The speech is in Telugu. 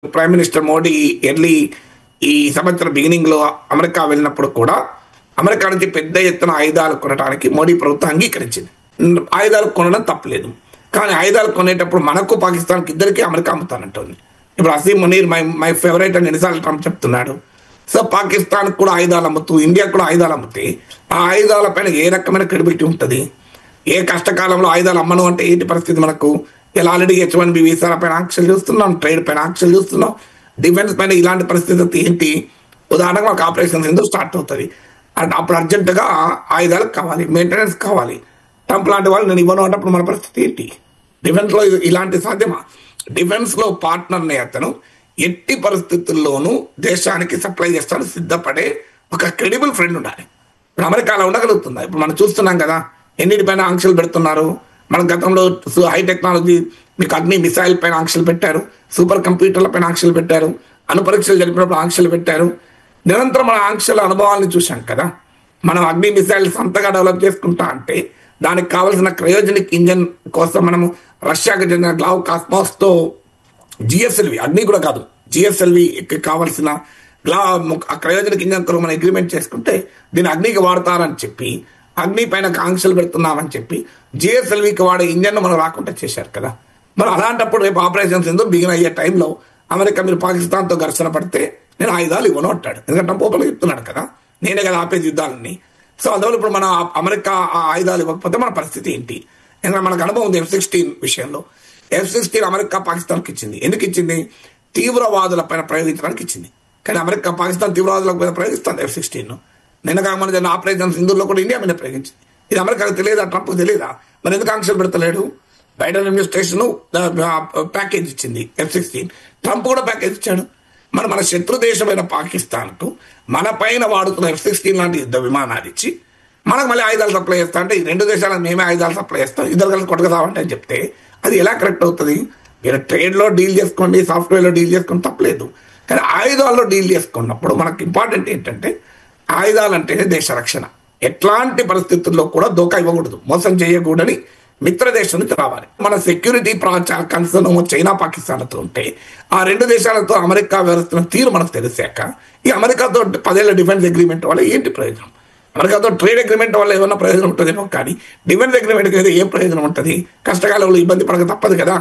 ప్రైమ్ మినిస్టర్ మోడీ ఎర్లీ ఈ సంవత్సరం బిగినింగ్లో అమెరికా వెళ్ళినప్పుడు కూడా అమెరికా నుంచి పెద్ద ఎత్తున ఆయుధాలు కొనడానికి మోడీ ప్రభుత్వం అంగీకరించింది. ఆయుధాలు కొనడం తప్పలేదు, కానీ ఆయుధాలు కొనేటప్పుడు మనకు పాకిస్తాన్కి ఇద్దరికి అమెరికా అమ్ముతానంటుంది. ఇప్పుడు అసీం మునీర్ మై ఫేవరెట్ అని ఎన్నిసార్లు ట్రంప్ చెప్తున్నాడు. సో పాకిస్తాన్కి కూడా ఆయుధాలు అమ్ముతూ ఇండియాకు కూడా ఆయుధాలు అమ్మితే ఆ ఆయుధాల పైన ఏ రకమైన క్రెడిబిలిటీ ఉంటుంది? ఏ కష్టకాలంలో ఆయుధాలు అమ్మను అంటే ఏంటి పరిస్థితి? మనకు ఇలా ఆల్రెడీ H1B వీసాల పైన ఆంక్షలు చూస్తున్నాం, ట్రేడ్ పైన ఆంక్షలు చూస్తున్నాం, డిఫెన్స్ పైన ఇలాంటి పరిస్థితి ఏంటి? ఉదాహరణకు మాకు ఆపరేషన్ సింధు స్టార్ట్ అవుతుంది, అండ్ అప్పుడు అర్జెంటుగా ఆయుధాలు కావాలి, మెయింటెనెన్స్ కావాలి. ట్రంప్ లాంటి వాళ్ళు నేను ఇవ్వను అన్నప్పుడు మన పరిస్థితి ఏంటి? డిఫెన్స్లో ఇలాంటి సాధ్యమా? డిఫెన్స్లో పార్ట్నర్ని అతను ఎట్టి పరిస్థితుల్లోనూ దేశానికి సప్లై చేస్తాను సిద్ధపడే ఒక క్రెడిబుల్ ఫ్రెండ్ ఉండాలి. ఇప్పుడు అమెరికాలో ఉండగలుగుతుందా? ఇప్పుడు మనం చూస్తున్నాం కదా, ఎన్నిటిపైన ఆంక్షలు పెడుతున్నారు. మన గతంలో హై టెక్నాలజీ మీకు అగ్ని మిసైల్ పైన ఆంక్షలు పెట్టారు, సూపర్ కంప్యూటర్ల పైన ఆంక్షలు పెట్టారు, అణుపరీక్షలు జరిపినప్పుడు ఆంక్షలు పెట్టారు. నిరంతరం మన ఆంక్షల అనుభవాలను చూశాం కదా. మనం అగ్ని మిసైల్స్ అంతగా డెవలప్ చేసుకుంటా అంటే దానికి కావాల్సిన క్రయోజనిక్ ఇంజన్ కోసం మనము రష్యాకి చెందిన గ్లావ్ కాస్మాస్తో GSLV అగ్ని కూడా కాదు, GSLVకి కావాల్సిన క్రయోజనిక్ ఇంజన్ కొరకు మనం అగ్రిమెంట్ చేసుకుంటే దీన్ని అగ్నికి వాడతారని చెప్పి అగ్ని పైన ఆంక్షలు పెడుతున్నామని చెప్పి GSLVకి వాడే ఇంజన్ మనం రాకుండా చేశారు కదా. మరి అలాంటప్పుడు రేపు ఆపరేషన్ సింధు బిగిన్ అయ్యే టైంలో అమెరికా మీరు పాకిస్తాన్తో ఘర్షణ పడితే నేను ఆయుధాలు ఇవ్వను అంటాడు. ఎందుకంటే ఓపెన్గా చెప్తున్నాడు కదా, నేనే కదా ఆపేది యుద్ధాలని. సో అందువల్ల ఇప్పుడు మన అమెరికా ఆ ఆయుధాలు ఇవ్వకపోతే మన పరిస్థితి ఏంటి? ఎందుకంటే మనకు అనుభవం ఉంది F-16 విషయంలో. F-16 అమెరికా పాకిస్తాన్కి ఇచ్చింది. ఎందుకు ఇచ్చింది? తీవ్రవాదుల పైన ప్రయోగించడానికి ఇచ్చింది. కానీ అమెరికా పాకిస్తాన్ తీవ్రవాదుల పైన ప్రయోగిస్తుంది F-16. నిన్న కాకుండా జరిగిన ఆపరేషన్ సింధూర్లో కూడా ఇండియా మీద ప్రయోగించింది. ఇది అమెరికాకు తెలియదా? ట్రంప్కి తెలియదా? మరి ఎందుకు ఆంక్షలు పెడతలేడు? బైడెన్ అడ్మినిస్ట్రేషన్ ప్యాకేజ్ ఇచ్చింది F-16, ట్రంప్ కూడా ప్యాకేజ్ ఇచ్చాడు. మన శత్రు దేశమైన పాకిస్తాన్కు మన పైన వాడుతున్న F-16 లాంటి యుద్ధ విమానాలు ఇచ్చి మనకు మళ్ళీ ఆయుధాలు సప్లై చేస్తా అంటే ఈ రెండు దేశాలకు మేమే ఆయుధాలు సప్లై చేస్తాం, ఇద్దరు కలిసి కొట్టగదామంటే అని చెప్తే అది ఎలా కరెక్ట్ అవుతుంది? మీరు ట్రేడ్లో డీల్ చేసుకోండి, సాఫ్ట్వేర్లో డీల్ చేసుకుని తప్పలేదు, కానీ ఆయుధాల్లో డీల్ చేసుకున్నప్పుడు మనకు ఇంపార్టెంట్ ఏంటంటే ఆయుధాలు అంటేనే దేశ రక్షణ. ఎట్లాంటి పరిస్థితుల్లో కూడా దోకా ఇవ్వకూడదు, మోసం చేయకూడని మిత్ర దేశం నుంచి రావాలి. మన సెక్యూరిటీ కన్సర్న్ చైనా పాకిస్తాన్లతో ఉంటే ఆ రెండు దేశాలతో అమెరికా వ్యవస్థను తీరు మనకు తెలిసాక ఈ అమెరికాతో 10 ఏళ్ల డిఫెన్స్ అగ్రిమెంట్ వల్ల ఏంటి ప్రయోజనం? అమెరికాతో ట్రేడ్ అగ్రిమెంట్ వల్ల ఏమన్నా ప్రయోజనం ఉంటుందేమో, కానీ డిఫెన్స్ అగ్రిమెంట్ ఏం ప్రయోజనం ఉంటుంది? కష్టకాలంలో ఇబ్బంది పడక తప్పదు కదా.